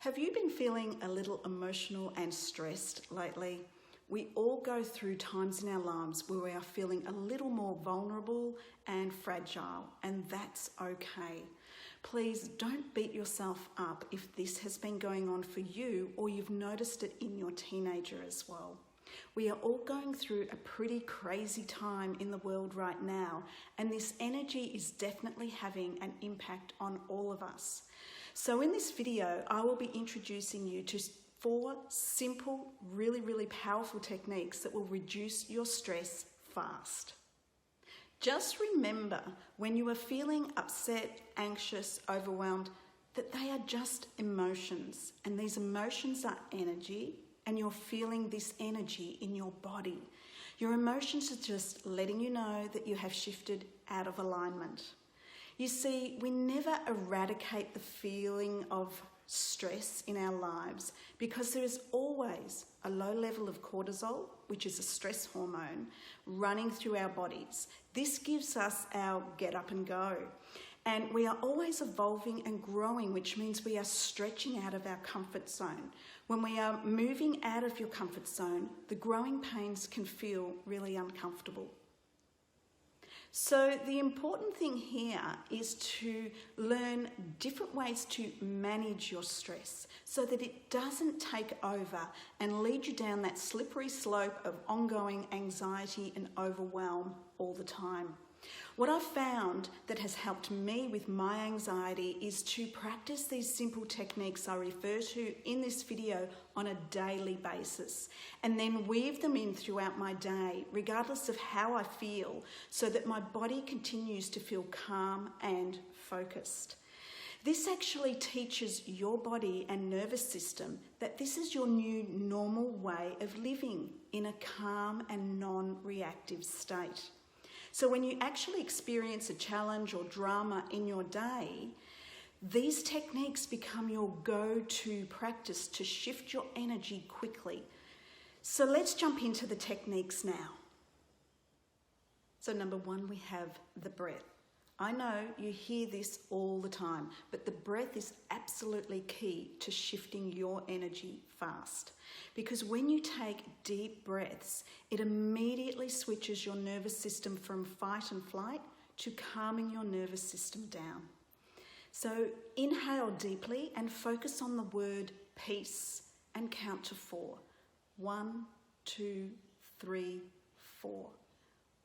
Have you been feeling a little emotional and stressed lately? We all go through times in our lives where we are feeling a little more vulnerable and fragile, and that's okay. Please don't beat yourself up if this has been going on for you or you've noticed it in your teenager as well. We are all going through a pretty crazy time in the world right now, and this energy is definitely having an impact on all of us. So in this video, I will be introducing you to 4 simple, really powerful techniques that will reduce your stress fast. Just remember, when you are feeling upset, anxious, overwhelmed, that they are just emotions, and these emotions are energy, and you're feeling this energy in your body. Your emotions are just letting you know that you have shifted out of alignment. You see, we never eradicate the feeling of stress in our lives because there is always a low level of cortisol, which is a stress hormone, running through our bodies. This gives us our get up and go. And we are always evolving and growing, which means we are stretching out of our comfort zone. When we are moving out of your comfort zone, the growing pains can feel really uncomfortable. So the important thing here is to learn different ways to manage your stress so that it doesn't take over and lead you down that slippery slope of ongoing anxiety and overwhelm all the time. What I've found that has helped me with my anxiety is to practice these simple techniques I refer to in this video on a daily basis, and then weave them in throughout my day, regardless of how I feel, so that my body continues to feel calm and focused. This actually teaches your body and nervous system that this is your new normal way of living in a calm and non-reactive state. So when you actually experience a challenge or drama in your day, these techniques become your go-to practice to shift your energy quickly. So let's jump into the techniques now. So number 1, we have the breath. I know you hear this all the time, but the breath is absolutely key to shifting your energy fast. Because when you take deep breaths, it immediately switches your nervous system from fight and flight to calming your nervous system down. So inhale deeply and focus on the word peace and count to 4. 1, 2, 3, 4.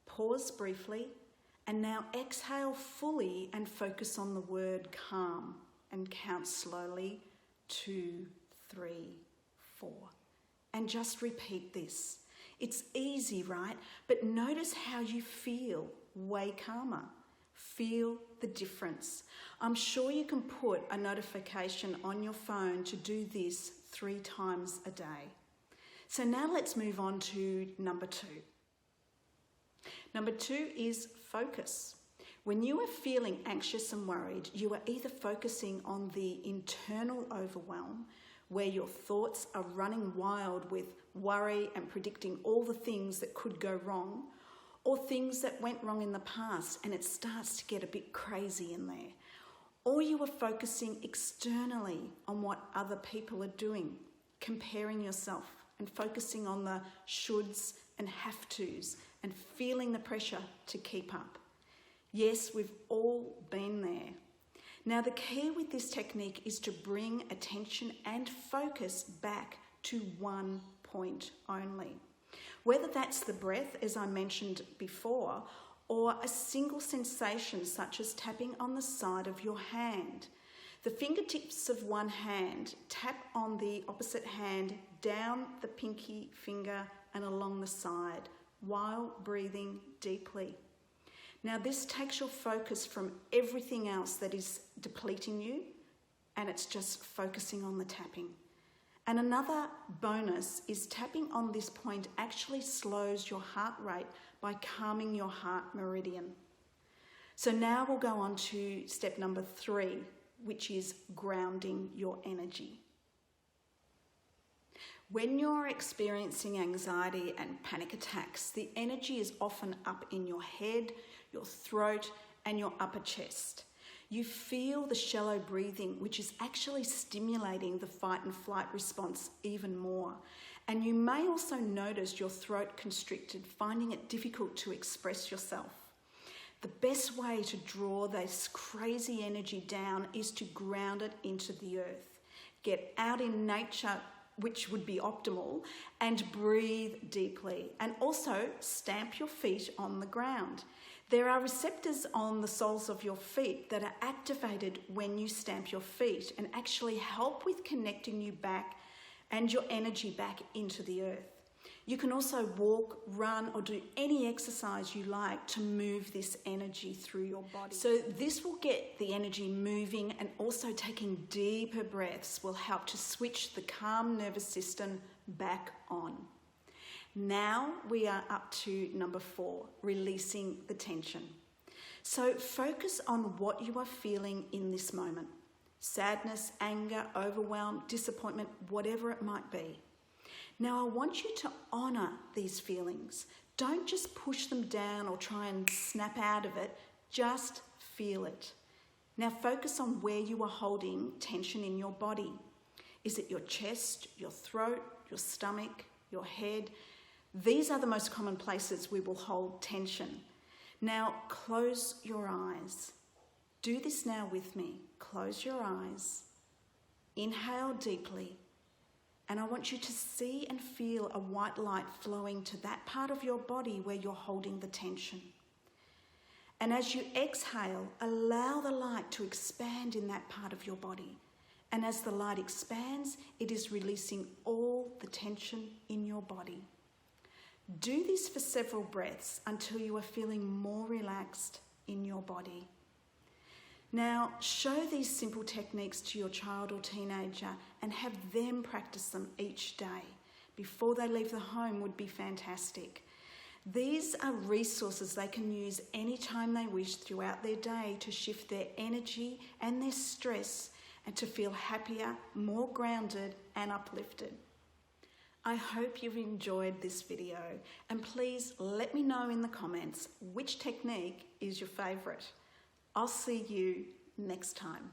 Pause briefly. And now exhale fully and focus on the word calm and count slowly 2, 3, 4. And just repeat this. It's easy, right? But notice how you feel way calmer. Feel the difference. I'm sure you can put a notification on your phone to do this 3 times a day. So now let's move on to number 2. Number 2 is focus. When you are feeling anxious and worried, you are either focusing on the internal overwhelm, where your thoughts are running wild with worry and predicting all the things that could go wrong, or things that went wrong in the past and it starts to get a bit crazy in there. Or you are focusing externally on what other people are doing, comparing yourself and focusing on the shoulds and have-tos and feeling the pressure to keep up. Yes, we've all been there. Now, the key with this technique is to bring attention and focus back to one point only. Whether that's the breath, as I mentioned before, or a single sensation such as tapping on the side of your hand. The fingertips of one hand tap on the opposite hand down the pinky finger and along the side while breathing deeply. Now this takes your focus from everything else that is depleting you, and it's just focusing on the tapping. And another bonus is tapping on this point actually slows your heart rate by calming your heart meridian. So now we'll go on to step number 3, which is grounding your energy. When you're experiencing anxiety and panic attacks, the energy is often up in your head, your throat, and your upper chest. You feel the shallow breathing, which is actually stimulating the fight and flight response even more. And you may also notice your throat constricted, finding it difficult to express yourself. The best way to draw this crazy energy down is to ground it into the earth. Get out in nature, which would be optimal, and breathe deeply. And also stamp your feet on the ground. There are receptors on the soles of your feet that are activated when you stamp your feet and actually help with connecting you back and your energy back into the earth. You can also walk, run, or do any exercise you like to move this energy through your body. So this will get the energy moving, and also taking deeper breaths will help to switch the calm nervous system back on. Now we are up to number 4, releasing the tension. So focus on what you are feeling in this moment. Sadness, anger, overwhelm, disappointment, whatever it might be. Now I want you to honour these feelings. Don't just push them down or try and snap out of it, just feel it. Now focus on where you are holding tension in your body. Is it your chest, your throat, your stomach, your head? These are the most common places we will hold tension. Now close your eyes. Do this now with me. Close your eyes. Inhale deeply. And I want you to see and feel a white light flowing to that part of your body where you're holding the tension. And as you exhale, allow the light to expand in that part of your body. And as the light expands, it is releasing all the tension in your body. Do this for several breaths until you are feeling more relaxed in your body. Now, show these simple techniques to your child or teenager and have them practice them each day. Before they leave the home would be fantastic. These are resources they can use anytime they wish throughout their day to shift their energy and their stress and to feel happier, more grounded and uplifted. I hope you've enjoyed this video, and please let me know in the comments which technique is your favourite. I'll see you next time.